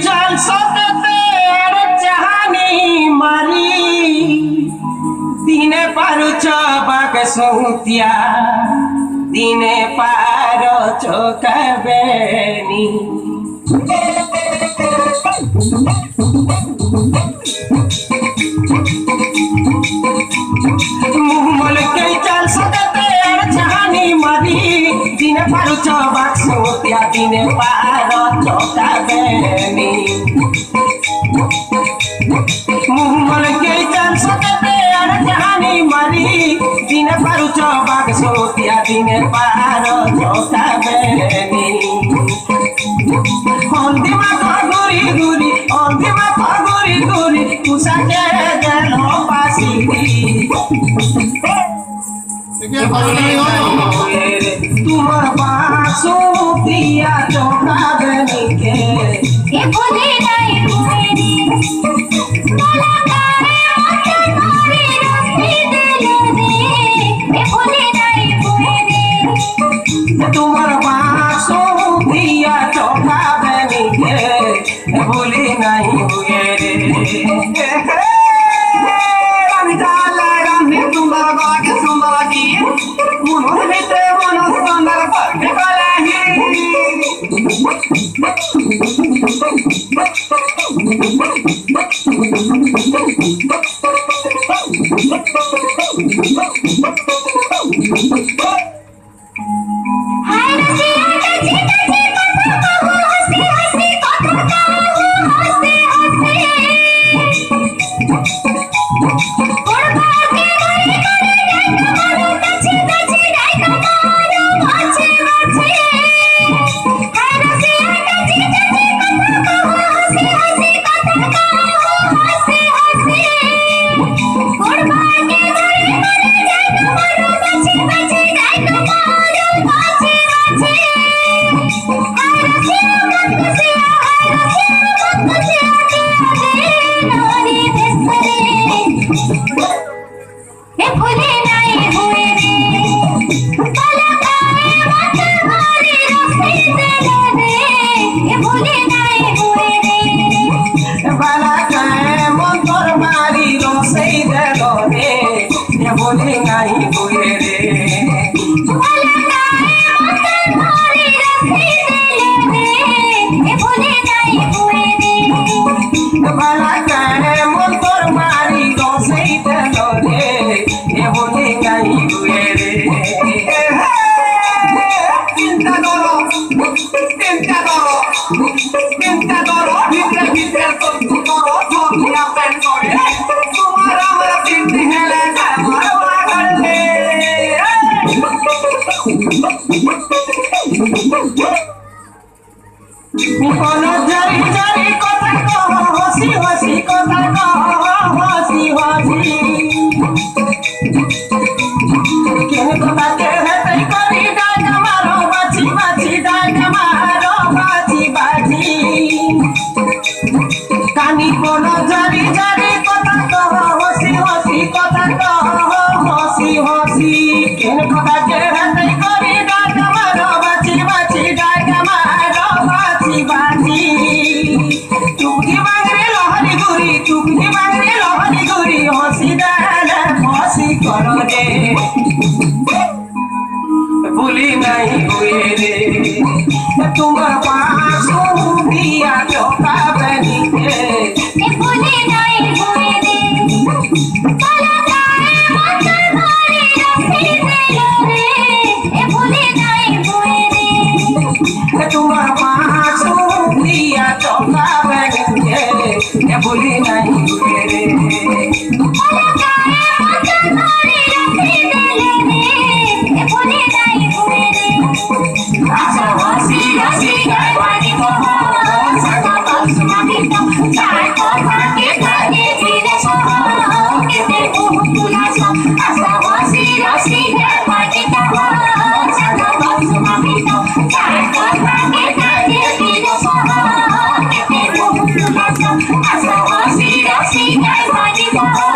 चल सकते चाहनी मारी दिने पारु चबाक सौतिया दिने पारो चोकबेनी मुहमल के चल सकते चाहनी मारी दिने पारु चबाक सौतिया दिने पारो चोकबेनी मुहमल के चल सकते चाहनी मारी दिने पारु चबाक सौतिया दिने पारो चोकबेनी अंतिमा घुरी घुरी अंतिमा घुरी घुरी उषा के गलो पासी तुम्हार बासु दिया चोकबेनी के ये भूले नहीं हुएरी बोला गाए मत मारे रस्ते दिल दे ये भूले नहीं हुएरी तुम्हार बासु दिया चोकबेनी के भूले नहीं हुए रे আমি জানলাম তোমার বাগে সুন্দর কি মনের ভিতরে মন সুন্দর পাখি পালাহি हाय रसिया टची टची কথা কও হসি হসি কথা কও হসি হসি করবা के করে করে ডাক মারো टची टची ডাক মারো বাঁচে বাঁচে हाय रसिया टची टची কথা কও হসি হসি কথা কও হসি হসি করবা के করে করে ডাক মারো टची टची ডাক মারো বাঁচে বাঁচে हाय रसिया मत बसिया हाय रसिया मत बसिया के नोनी बेसरे ये भूले नहीं हुए रे बोला गाए मत मारे रस्ते दिल दे ये भूले नहीं हुए रे बाला काए मन तोर मारी रोसई देलो रे ये भूले नहीं हुए रे बोला गाए मत मारे रस्ते दिल दे ये भूले नहीं हुए रे बाला काए मन तोर मारी रोसई देलो रे ये भूले नहीं हुए रे चिंता करो ভিতরে ভিতরে তো করো ধরিয়া পেন করে তোমার আমার চিন্তা হেলে আমার গলে কোন জারি জারি কথা কহ হসি হসি কথা কহ হসি হসি কেন কথা কে হেতই করি ডাক মারো বাছি বাছি ডাক মারো বাছি বাছি কানি কোন জারি জারি কথা কহ হসি হসি কথা কহ হসি হসি কেন কথা কে হেতই করি ডাক মারো বাছি বাছি ডাক মারো বাছি বাছি চুপকি বাংরে লহরি গুরি হসি দেলে হসি করো রে भूली नहीं हुए रे तुम्हार पासु दिया चोकबेनी के ये भूले नहीं हुए रे बोला गाए मत मारे रस्ते दिल दे ये भूले नहीं हुए रे तुम्हार पासु दिया चोकबेनी के ये भूली नहीं हुए रे बोला गाए मत मारे रस्ते दिल दे ये भूले नहीं हुए रे आशा हसी हसी गाए वाली को सदा बस मांगता चाय को भागे भागे जीने सो के देखो तुला सा आशा हसी हसी गाए वाली को सदा बस मांगता चाय को भागे भागे जीने सो के देखो तुला सा आशा हसी কথা